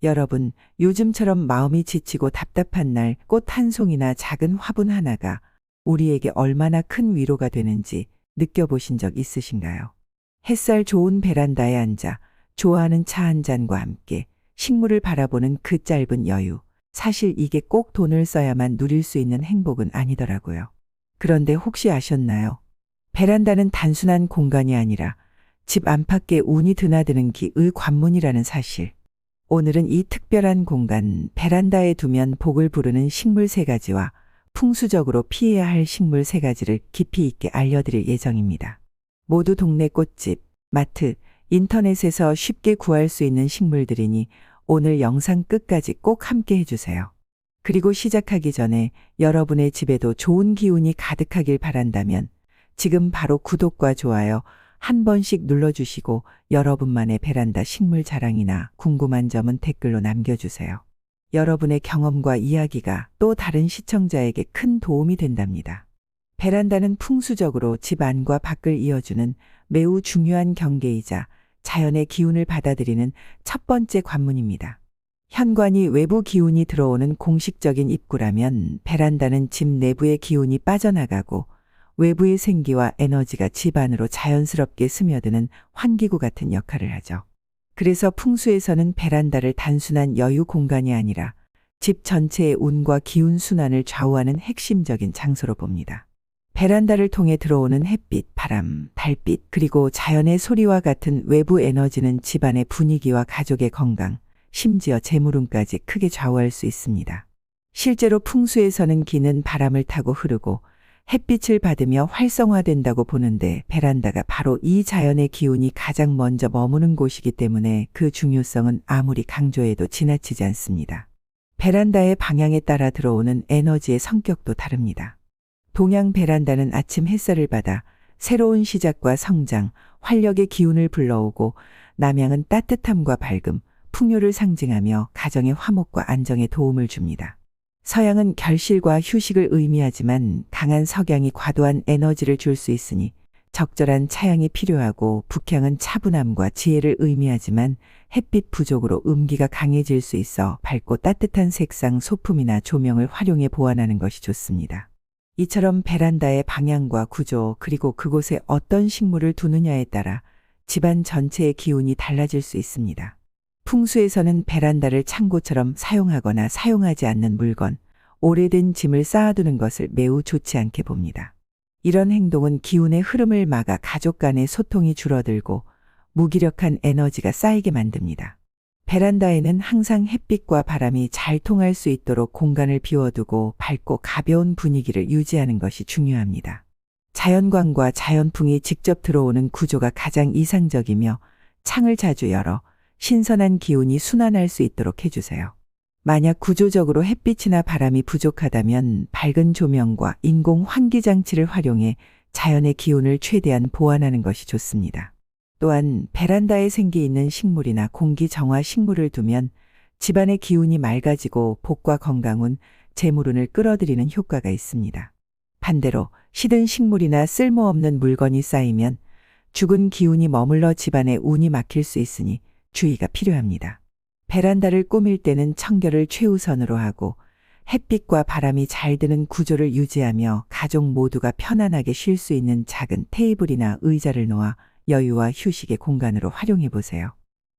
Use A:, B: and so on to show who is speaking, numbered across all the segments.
A: 여러분, 요즘처럼 마음이 지치고 답답한 날 꽃 한 송이나 작은 화분 하나가 우리에게 얼마나 큰 위로가 되는지 느껴보신 적 있으신가요? 햇살 좋은 베란다에 앉아 좋아하는 차 한 잔과 함께 식물을 바라보는 그 짧은 여유. 사실 이게 꼭 돈을 써야만 누릴 수 있는 행복은 아니더라고요. 그런데 혹시 아셨나요? 베란다는 단순한 공간이 아니라 집 안팎에 운이 드나드는 기의 관문이라는 사실. 오늘은 이 특별한 공간 베란다에 두면 복을 부르는 식물 세 가지와 풍수적으로 피해야 할 식물 세 가지를 깊이 있게 알려드릴 예정입니다. 모두 동네 꽃집, 마트, 인터넷에서 쉽게 구할 수 있는 식물들이니 오늘 영상 끝까지 꼭 함께 해주세요. 그리고 시작하기 전에 여러분의 집에도 좋은 기운이 가득하길 바란다면 지금 바로 구독과 좋아요 한 번씩 눌러주시고 여러분만의 베란다 식물 자랑이나 궁금한 점은 댓글로 남겨주세요. 여러분의 경험과 이야기가 또 다른 시청자에게 큰 도움이 된답니다. 베란다는 풍수적으로 집 안과 밖을 이어주는 매우 중요한 경계이자 자연의 기운을 받아들이는 첫 번째 관문입니다. 현관이 외부 기운이 들어오는 공식적인 입구라면 베란다는 집 내부의 기운이 빠져나가고 외부의 생기와 에너지가 집 안으로 자연스럽게 스며드는 환기구 같은 역할을 하죠. 그래서 풍수에서는 베란다를 단순한 여유 공간이 아니라 집 전체의 운과 기운 순환을 좌우하는 핵심적인 장소로 봅니다. 베란다를 통해 들어오는 햇빛, 바람, 달빛, 그리고 자연의 소리와 같은 외부 에너지는 집안의 분위기와 가족의 건강, 심지어 재물운까지 크게 좌우할 수 있습니다. 실제로 풍수에서는 기는 바람을 타고 흐르고 햇빛을 받으며 활성화된다고 보는데 베란다가 바로 이 자연의 기운이 가장 먼저 머무는 곳이기 때문에 그 중요성은 아무리 강조해도 지나치지 않습니다. 베란다의 방향에 따라 들어오는 에너지의 성격도 다릅니다. 동양 베란다는 아침 햇살을 받아 새로운 시작과 성장, 활력의 기운을 불러오고 남양은 따뜻함과 밝음, 풍요를 상징하며 가정의 화목과 안정에 도움을 줍니다. 서양은 결실과 휴식을 의미하지만 강한 석양이 과도한 에너지를 줄 수 있으니 적절한 차양이 필요하고 북향은 차분함과 지혜를 의미하지만 햇빛 부족으로 음기가 강해질 수 있어 밝고 따뜻한 색상 소품이나 조명을 활용해 보완하는 것이 좋습니다. 이처럼 베란다의 방향과 구조 그리고 그곳에 어떤 식물을 두느냐에 따라 집안 전체의 기운이 달라질 수 있습니다. 풍수에서는 베란다를 창고처럼 사용하거나 사용하지 않는 물건, 오래된 짐을 쌓아두는 것을 매우 좋지 않게 봅니다. 이런 행동은 기운의 흐름을 막아 가족 간의 소통이 줄어들고 무기력한 에너지가 쌓이게 만듭니다. 베란다에는 항상 햇빛과 바람이 잘 통할 수 있도록 공간을 비워두고 밝고 가벼운 분위기를 유지하는 것이 중요합니다. 자연광과 자연풍이 직접 들어오는 구조가 가장 이상적이며 창을 자주 열어 신선한 기운이 순환할 수 있도록 해주세요. 만약 구조적으로 햇빛이나 바람이 부족하다면 밝은 조명과 인공 환기 장치를 활용해 자연의 기운을 최대한 보완하는 것이 좋습니다. 또한 베란다에 생기 있는 식물이나 공기 정화 식물을 두면 집안의 기운이 맑아지고 복과 건강운, 재물운을 끌어들이는 효과가 있습니다. 반대로 시든 식물이나 쓸모없는 물건이 쌓이면 죽은 기운이 머물러 집안에 운이 막힐 수 있으니 주의가 필요합니다. 베란다를 꾸밀 때는 청결을 최우선으로 하고 햇빛과 바람이 잘 드는 구조를 유지하며 가족 모두가 편안하게 쉴 수 있는 작은 테이블이나 의자를 놓아 여유와 휴식의 공간으로 활용해 보세요.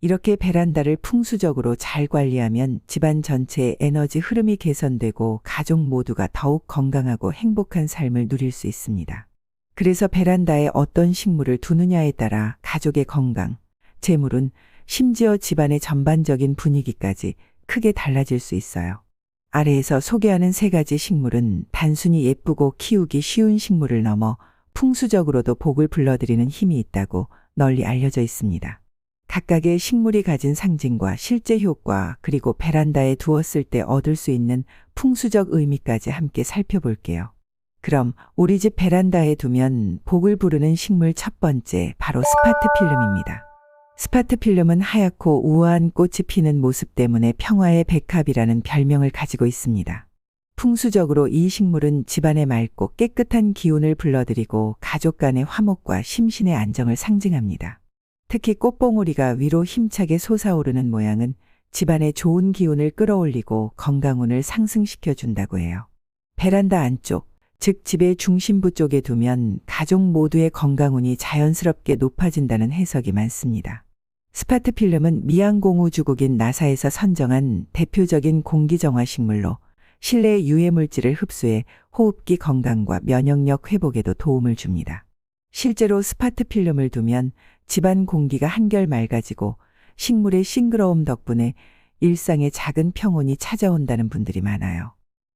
A: 이렇게 베란다를 풍수적으로 잘 관리하면 집안 전체의 에너지 흐름이 개선되고 가족 모두가 더욱 건강하고 행복한 삶을 누릴 수 있습니다. 그래서 베란다에 어떤 식물을 두느냐에 따라 가족의 건강, 재물운, 심지어 집안의 전반적인 분위기까지 크게 달라질 수 있어요. 아래에서 소개하는 세 가지 식물은 단순히 예쁘고 키우기 쉬운 식물을 넘어 풍수적으로도 복을 불러들이는 힘이 있다고 널리 알려져 있습니다. 각각의 식물이 가진 상징과 실제 효과 그리고 베란다에 두었을 때 얻을 수 있는 풍수적 의미까지 함께 살펴볼게요. 그럼 우리 집 베란다에 두면 복을 부르는 식물 첫 번째 바로 스파트필름입니다. 스파트필름은 하얗고 우아한 꽃이 피는 모습 때문에 평화의 백합이라는 별명을 가지고 있습니다. 풍수적으로 이 식물은 집안의 맑고 깨끗한 기운을 불러들이고 가족 간의 화목과 심신의 안정을 상징합니다. 특히 꽃봉오리가 위로 힘차게 솟아오르는 모양은 집안에 좋은 기운을 끌어올리고 건강운을 상승시켜 준다고 해요. 베란다 안쪽, 즉 집의 중심부 쪽에 두면 가족 모두의 건강운이 자연스럽게 높아진다는 해석이 많습니다. 스파트 필름은 미항공우주국인 나사에서 선정한 대표적인 공기정화 식물로 실내의 유해물질을 흡수해 호흡기 건강과 면역력 회복에도 도움을 줍니다. 실제로 스파트 필름을 두면 집안 공기가 한결 맑아지고 식물의 싱그러움 덕분에 일상에 작은 평온이 찾아온다는 분들이 많아요.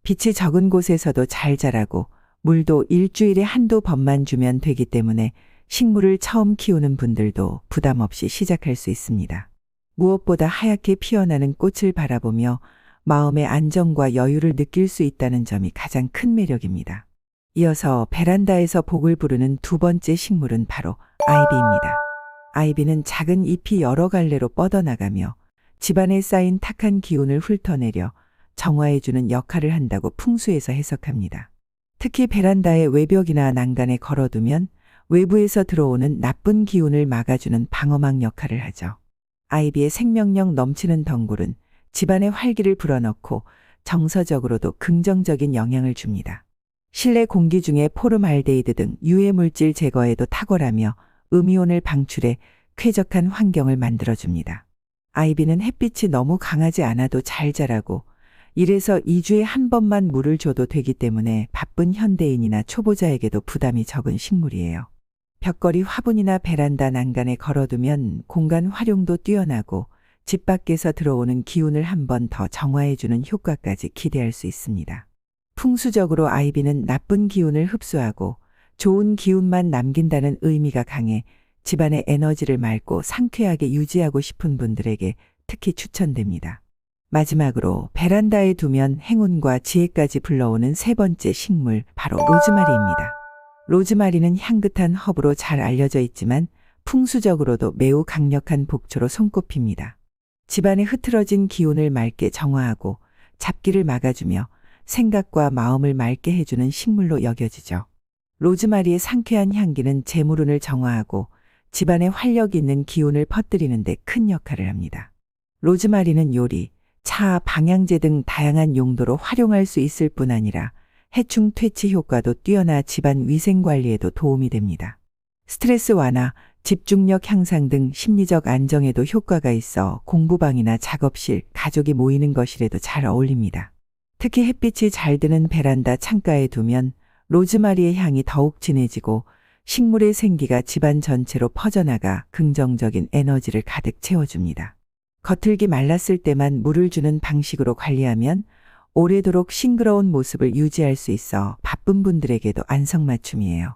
A: 빛이 적은 곳에서도 잘 자라고 물도 일주일에 한두 번만 주면 되기 때문에 식물을 처음 키우는 분들도 부담 없이 시작할 수 있습니다. 무엇보다 하얗게 피어나는 꽃을 바라보며 마음의 안정과 여유를 느낄 수 있다는 점이 가장 큰 매력입니다. 이어서 베란다에서 복을 부르는 두 번째 식물은 바로 아이비입니다. 아이비는 작은 잎이 여러 갈래로 뻗어나가며 집안에 쌓인 탁한 기운을 훑어내려 정화해주는 역할을 한다고 풍수에서 해석합니다. 특히 베란다의 외벽이나 난간에 걸어두면 외부에서 들어오는 나쁜 기운을 막아주는 방어막 역할을 하죠. 아이비의 생명력 넘치는 덩굴은 집안의 활기를 불어넣고 정서적으로도 긍정적인 영향을 줍니다. 실내 공기 중에 포름알데히드 등 유해물질 제거에도 탁월하며 음이온을 방출해 쾌적한 환경을 만들어줍니다. 아이비는 햇빛이 너무 강하지 않아도 잘 자라고 1에서 2주에 한 번만 물을 줘도 되기 때문에 바쁜 현대인이나 초보자에게도 부담이 적은 식물이에요. 벽걸이 화분이나 베란다 난간에 걸어두면 공간 활용도 뛰어나고 집 밖에서 들어오는 기운을 한 번 더 정화해주는 효과까지 기대할 수 있습니다. 풍수적으로 아이비는 나쁜 기운을 흡수하고 좋은 기운만 남긴다는 의미가 강해 집안의 에너지를 맑고 상쾌하게 유지하고 싶은 분들에게 특히 추천됩니다. 마지막으로 베란다에 두면 행운과 지혜까지 불러오는 세 번째 식물, 바로 로즈마리입니다. 로즈마리는 향긋한 허브로 잘 알려져 있지만 풍수적으로도 매우 강력한 복초로 손꼽힙니다. 집안의 흐트러진 기운을 맑게 정화하고 잡기를 막아주며 생각과 마음을 맑게 해주는 식물로 여겨지죠. 로즈마리의 상쾌한 향기는 재물운을 정화하고 집안에 활력 있는 기운을 퍼뜨리는 데 큰 역할을 합니다. 로즈마리는 요리, 차, 방향제 등 다양한 용도로 활용할 수 있을 뿐 아니라 해충 퇴치 효과도 뛰어나 집안 위생 관리에도 도움이 됩니다. 스트레스 완화, 집중력 향상 등 심리적 안정에도 효과가 있어 공부방이나 작업실, 가족이 모이는 거실에도 잘 어울립니다. 특히 햇빛이 잘 드는 베란다 창가에 두면 로즈마리의 향이 더욱 진해지고 식물의 생기가 집안 전체로 퍼져나가 긍정적인 에너지를 가득 채워줍니다. 겉흙이 말랐을 때만 물을 주는 방식으로 관리하면 오래도록 싱그러운 모습을 유지할 수 있어 바쁜 분들에게도 안성맞춤이에요.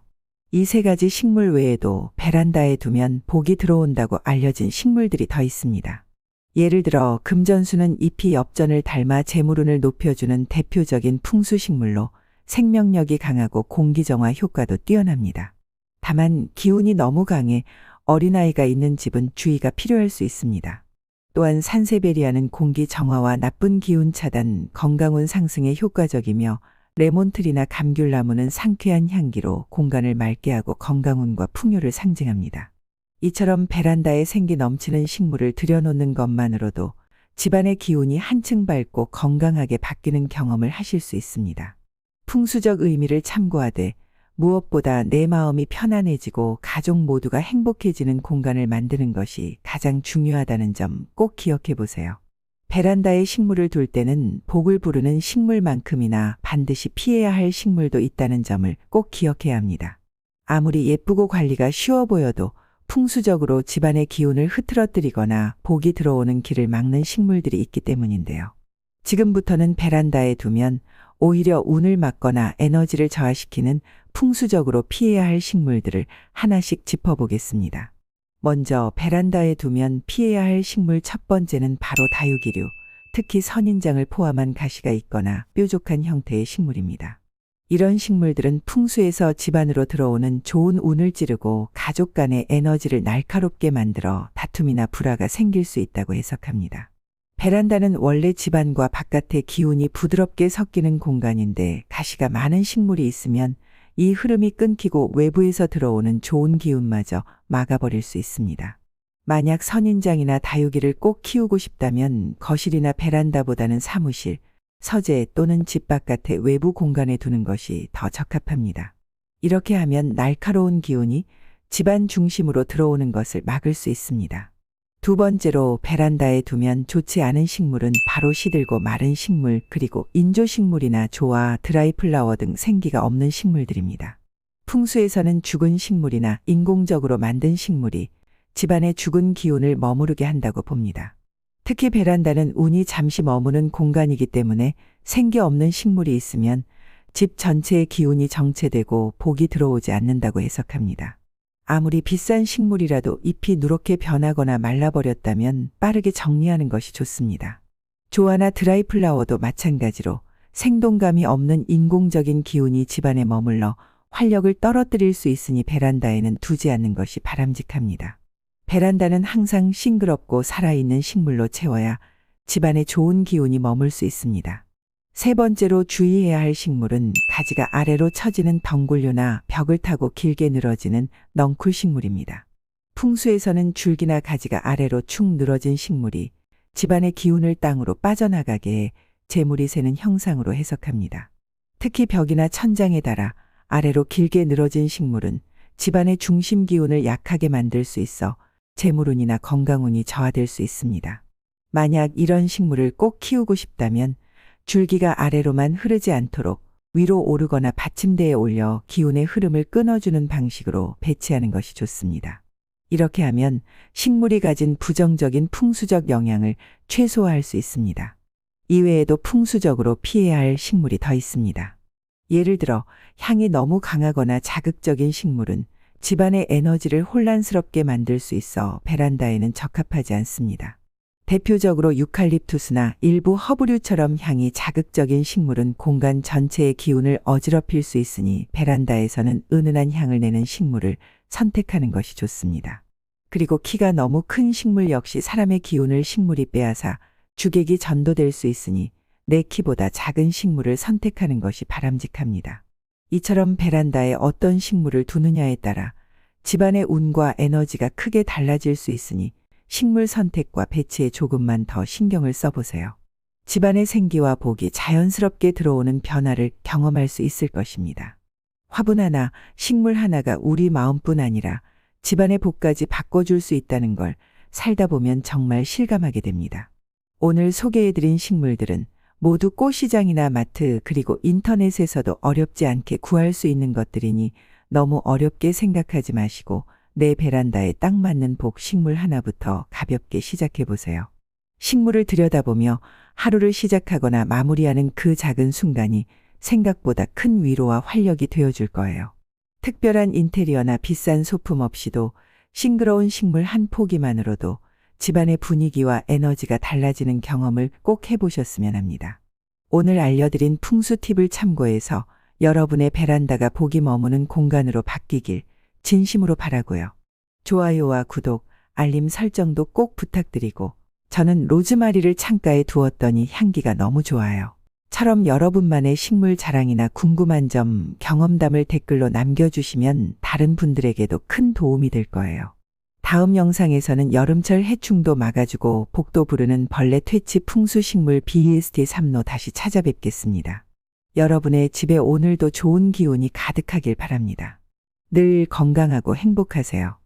A: 이 세 가지 식물 외에도 베란다에 두면 복이 들어온다고 알려진 식물들이 더 있습니다. 예를 들어 금전수는 잎이 엽전을 닮아 재물운을 높여주는 대표적인 풍수식물로 생명력이 강하고 공기정화 효과도 뛰어납니다. 다만 기운이 너무 강해 어린아이가 있는 집은 주의가 필요할 수 있습니다. 또한 산세베리아는 공기 정화와 나쁜 기운 차단, 건강운 상승에 효과적이며 레몬트리나 감귤나무는 상쾌한 향기로 공간을 맑게 하고 건강운과 풍요를 상징합니다. 이처럼 베란다에 생기 넘치는 식물을 들여놓는 것만으로도 집안의 기운이 한층 밝고 건강하게 바뀌는 경험을 하실 수 있습니다. 풍수적 의미를 참고하되 무엇보다 내 마음이 편안해지고 가족 모두가 행복해지는 공간을 만드는 것이 가장 중요하다는 점 꼭 기억해 보세요. 베란다에 식물을 둘 때는 복을 부르는 식물만큼이나 반드시 피해야 할 식물도 있다는 점을 꼭 기억해야 합니다. 아무리 예쁘고 관리가 쉬워 보여도 풍수적으로 집안의 기운을 흐트러뜨리거나 복이 들어오는 길을 막는 식물들이 있기 때문인데요. 지금부터는 베란다에 두면 오히려 운을 막거나 에너지를 저하시키는 풍수적으로 피해야 할 식물들을 하나씩 짚어보겠습니다. 먼저 베란다에 두면 피해야 할 식물 첫 번째는 바로 다육이류, 특히 선인장을 포함한 가시가 있거나 뾰족한 형태의 식물입니다. 이런 식물들은 풍수에서 집안으로 들어오는 좋은 운을 찌르고 가족 간의 에너지를 날카롭게 만들어 다툼이나 불화가 생길 수 있다고 해석합니다. 베란다는 원래 집안과 바깥의 기운이 부드럽게 섞이는 공간인데 가시가 많은 식물이 있으면 이 흐름이 끊기고 외부에서 들어오는 좋은 기운마저 막아버릴 수 있습니다. 만약 선인장이나 다육이를 꼭 키우고 싶다면 거실이나 베란다보다는 사무실, 서재 또는 집 바깥의 외부 공간에 두는 것이 더 적합합니다. 이렇게 하면 날카로운 기운이 집안 중심으로 들어오는 것을 막을 수 있습니다. 두 번째로 베란다에 두면 좋지 않은 식물은 바로 시들고 마른 식물 그리고 인조식물이나 조화, 드라이플라워 등 생기가 없는 식물들입니다. 풍수에서는 죽은 식물이나 인공적으로 만든 식물이 집안의 죽은 기운을 머무르게 한다고 봅니다. 특히 베란다는 운이 잠시 머무는 공간이기 때문에 생기 없는 식물이 있으면 집 전체의 기운이 정체되고 복이 들어오지 않는다고 해석합니다. 아무리 비싼 식물이라도 잎이 누렇게 변하거나 말라버렸다면 빠르게 정리하는 것이 좋습니다. 조화나 드라이플라워도 마찬가지로 생동감이 없는 인공적인 기운이 집안에 머물러 활력을 떨어뜨릴 수 있으니 베란다에는 두지 않는 것이 바람직합니다. 베란다는 항상 싱그럽고 살아있는 식물로 채워야 집안에 좋은 기운이 머물 수 있습니다. 세 번째로 주의해야 할 식물은 가지가 아래로 처지는 덩굴류나 벽을 타고 길게 늘어지는 넝쿨 식물입니다. 풍수에서는 줄기나 가지가 아래로 축 늘어진 식물이 집안의 기운을 땅으로 빠져나가게 해 재물이 새는 형상으로 해석합니다. 특히 벽이나 천장에 달아 아래로 길게 늘어진 식물은 집안의 중심 기운을 약하게 만들 수 있어 재물운이나 건강운이 저하될 수 있습니다. 만약 이런 식물을 꼭 키우고 싶다면 줄기가 아래로만 흐르지 않도록 위로 오르거나 받침대에 올려 기운의 흐름을 끊어주는 방식으로 배치하는 것이 좋습니다. 이렇게 하면 식물이 가진 부정적인 풍수적 영향을 최소화할 수 있습니다. 이외에도 풍수적으로 피해야 할 식물이 더 있습니다. 예를 들어 향이 너무 강하거나 자극적인 식물은 집안의 에너지를 혼란스럽게 만들 수 있어 베란다에는 적합하지 않습니다. 대표적으로 유칼립투스나 일부 허브류처럼 향이 자극적인 식물은 공간 전체의 기운을 어지럽힐 수 있으니 베란다에서는 은은한 향을 내는 식물을 선택하는 것이 좋습니다. 그리고 키가 너무 큰 식물 역시 사람의 기운을 식물이 빼앗아 주객이 전도될 수 있으니 내 키보다 작은 식물을 선택하는 것이 바람직합니다. 이처럼 베란다에 어떤 식물을 두느냐에 따라 집안의 운과 에너지가 크게 달라질 수 있으니 식물 선택과 배치에 조금만 더 신경을 써보세요. 집안의 생기와 복이 자연스럽게 들어오는 변화를 경험할 수 있을 것입니다. 화분 하나, 식물 하나가 우리 마음뿐 아니라 집안의 복까지 바꿔줄 수 있다는 걸 살다 보면 정말 실감하게 됩니다. 오늘 소개해드린 식물들은 모두 꽃시장이나 마트 그리고 인터넷에서도 어렵지 않게 구할 수 있는 것들이니 너무 어렵게 생각하지 마시고 내 베란다에 딱 맞는 복 식물 하나부터 가볍게 시작해 보세요. 식물을 들여다보며 하루를 시작하거나 마무리하는 그 작은 순간이 생각보다 큰 위로와 활력이 되어줄 거예요. 특별한 인테리어나 비싼 소품 없이도 싱그러운 식물 한 포기만으로도 집안의 분위기와 에너지가 달라지는 경험을 꼭 해보셨으면 합니다. 오늘 알려드린 풍수 팁을 참고해서 여러분의 베란다가 복이 머무는 공간으로 바뀌길 진심으로 바라고요. 좋아요와 구독, 알림 설정도 꼭 부탁드리고 저는 로즈마리를 창가에 두었더니 향기가 너무 좋아요. 처럼 여러분만의 식물 자랑이나 궁금한 점, 경험담을 댓글로 남겨주시면 다른 분들에게도 큰 도움이 될 거예요. 다음 영상에서는 여름철 해충도 막아주고 복도 부르는 벌레 퇴치 풍수식물 BEST 3로 다시 찾아뵙겠습니다. 여러분의 집에 오늘도 좋은 기운이 가득하길 바랍니다. 늘 건강하고 행복하세요.